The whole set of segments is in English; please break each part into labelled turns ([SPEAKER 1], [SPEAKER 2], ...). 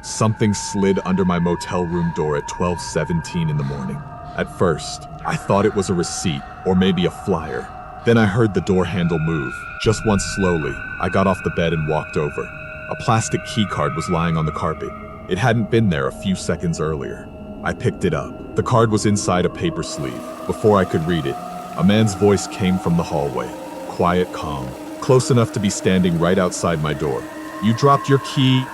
[SPEAKER 1] Something slid under my motel room door at 12:17 in the morning. At first, I thought it was a receipt or maybe a flyer. Then I heard the door handle move. Just once slowly, I got off the bed and walked over. A plastic keycard was lying on the carpet. It hadn't been there a few seconds earlier. I picked it up. The card was inside a paper sleeve. Before I could read it, a man's voice came from the hallway. Quiet, calm, close enough to be standing right outside my door. "You dropped your key."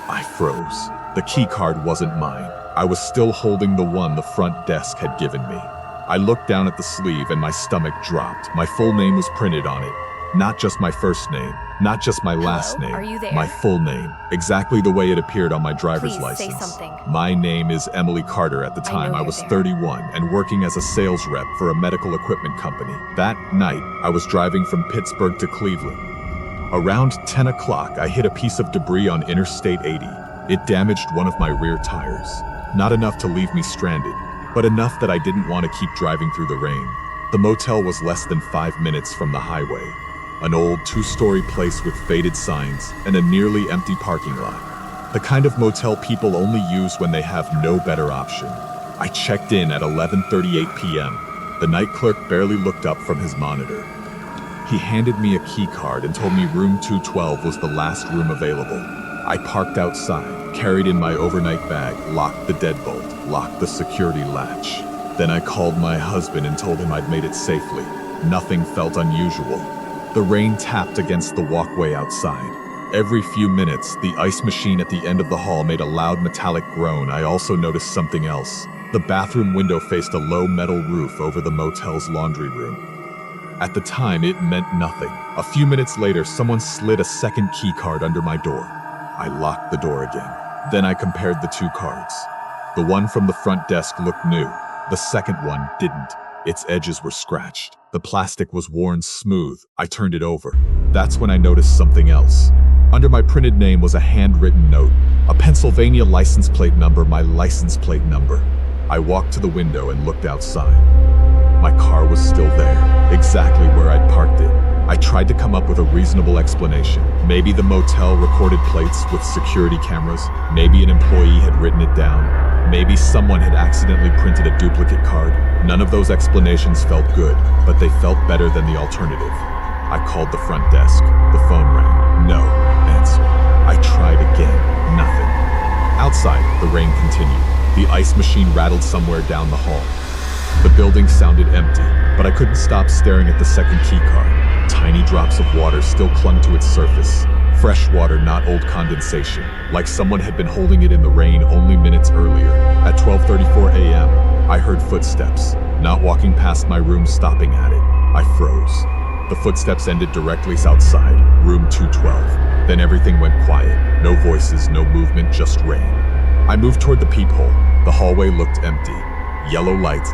[SPEAKER 1] I froze. The key card wasn't mine. I was still holding the one the front desk had given me. I looked down at the sleeve and my stomach dropped. My full name was printed on it. Not just my first name, not just my last name.
[SPEAKER 2] Are you there?
[SPEAKER 1] My full name, exactly the way it appeared on my driver's
[SPEAKER 2] Please
[SPEAKER 1] license.
[SPEAKER 2] say something.
[SPEAKER 1] My name is Emily Carter. At the time, I
[SPEAKER 2] you're
[SPEAKER 1] was
[SPEAKER 2] there.
[SPEAKER 1] 31 and working as a sales rep for a medical equipment company. That night, I was driving from Pittsburgh to Cleveland. Around 10 o'clock, I hit a piece of debris on Interstate 80. It damaged one of my rear tires. Not enough to leave me stranded, but enough that I didn't want to keep driving through the rain. The motel was less than 5 minutes from the highway. An old 2-story place with faded signs and a nearly empty parking lot. The kind of motel people only use when they have no better option. I checked in at 11:38 p.m. The night clerk barely looked up from his monitor. He handed me a key card and told me room 212 was the last room available. I parked outside, carried in my overnight bag, locked the deadbolt, locked the security latch. Then I called my husband and told him I'd made it safely. Nothing felt unusual. The rain tapped against the walkway outside. Every few minutes, the ice machine at the end of the hall made a loud metallic groan. I also noticed something else. The bathroom window faced a low metal roof over the motel's laundry room. At the time, it meant nothing. A few minutes later, someone slid a second key card under my door. I locked the door again. Then I compared the two cards. The one from the front desk looked new. The second one didn't. Its edges were scratched. The plastic was worn smooth. I turned it over. That's when I noticed something else. Under my printed name was a handwritten note. A Pennsylvania license plate number, my license plate number. I walked to the window and looked outside. My car was still there, exactly where I'd parked it. I tried to come up with a reasonable explanation. Maybe the motel recorded plates with security cameras. Maybe an employee had written it down. Maybe someone had accidentally printed a duplicate card. None of those explanations felt good, but they felt better than the alternative. I called the front desk. The phone rang. No answer. I tried again. Nothing. Outside, the rain continued. The ice machine rattled somewhere down the hall. The building sounded empty, but I couldn't stop staring at the second key card. Tiny drops of water still clung to its surface. Fresh water, not old condensation, like someone had been holding it in the rain only minutes earlier. At 12:34 a.m., I heard footsteps, not walking past my room, stopping at it. I froze. The footsteps ended directly outside, room 212. Then everything went quiet. No voices, no movement, just rain. I moved toward the peephole. The hallway looked empty. Yellow light,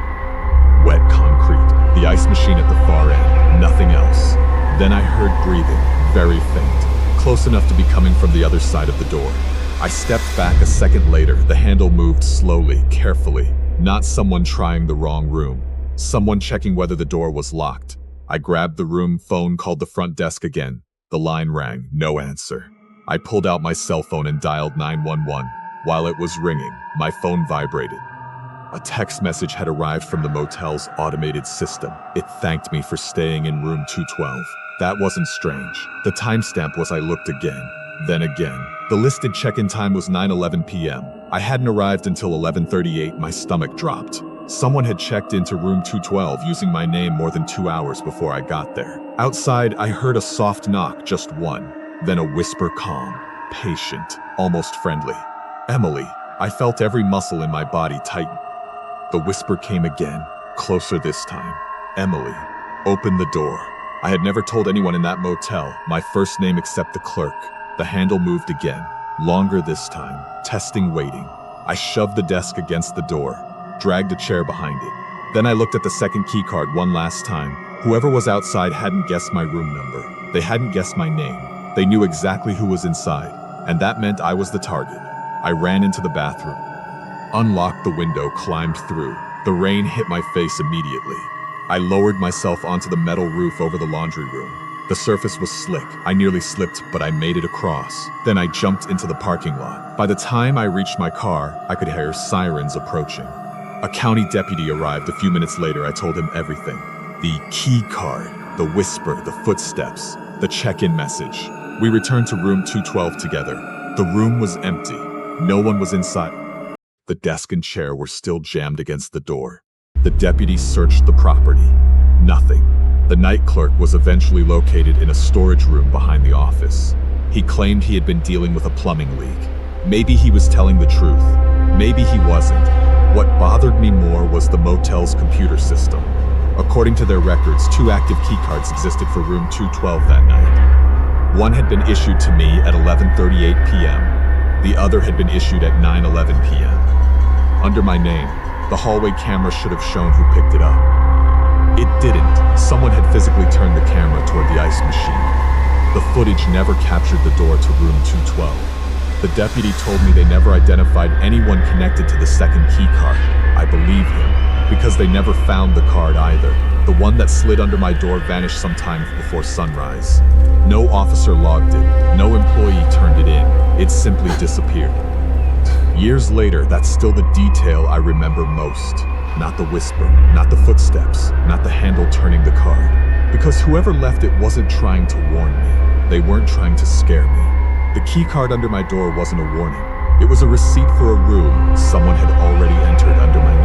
[SPEAKER 1] wet concrete, the ice machine at the far end, nothing else. Then I heard breathing, very faint, close enough to be coming from the other side of the door. I stepped back a second later. The handle moved slowly, carefully. Not someone trying the wrong room. Someone checking whether the door was locked. I grabbed the room phone, called the front desk again. The line rang, no answer. I pulled out my cell phone and dialed 911. While it was ringing, my phone vibrated. A text message had arrived from the motel's automated system. It thanked me for staying in room 212. That wasn't strange. The timestamp was I looked again, then again. The listed check-in time was 9:11 p.m. I hadn't arrived until 11:38. My stomach dropped. Someone had checked into room 212 using my name more than 2 hours before I got there. Outside, I heard a soft knock, just one. Then a whisper, calm, patient, almost friendly. "Emily." I felt every muscle in my body tighten. The whisper came again, closer this time. "Emily, open the door." I had never told anyone in that motel my first name except the clerk. The handle moved again, longer this time, testing, waiting. I shoved the desk against the door, dragged a chair behind it. Then I looked at the second key card one last time. Whoever was outside hadn't guessed my room number. They hadn't guessed my name. They knew exactly who was inside, and that meant I was the target. I ran into the bathroom, unlocked the window, climbed through. The rain hit my face immediately. I lowered myself onto the metal roof over the laundry room. The surface was slick. I nearly slipped, but I made it across. Then I jumped into the parking lot. By the time I reached my car, I could hear sirens approaching. A county deputy arrived a few minutes later. I told him everything. The key card, the whisper, the footsteps, the check-in message. We returned to room 212 together. The room was empty. No one was inside. The desk and chair were still jammed against the door. The deputy searched the property. Nothing. The night clerk was eventually located in a storage room behind the office. He claimed he had been dealing with a plumbing leak. Maybe he was telling the truth. Maybe he wasn't. What bothered me more was the motel's computer system. According to their records, 2 active keycards existed for room 212 that night. One had been issued to me at 11:38 p.m. The other had been issued at 9:11 p.m. Under my name, the hallway camera should have shown who picked it up. It didn't. Someone had physically turned the camera toward the ice machine. The footage never captured the door to room 212. The deputy told me they never identified anyone connected to the second key card. I believe him, because they never found the card either. The one that slid under my door vanished sometime before sunrise. No officer logged it. No employee turned it in. It simply disappeared. Years later, that's still the detail I remember most. Not the whisper, not the footsteps, not the handle turning the card. Because whoever left it wasn't trying to warn me. They weren't trying to scare me. The key card under my door wasn't a warning. It was a receipt for a room someone had already entered under my name.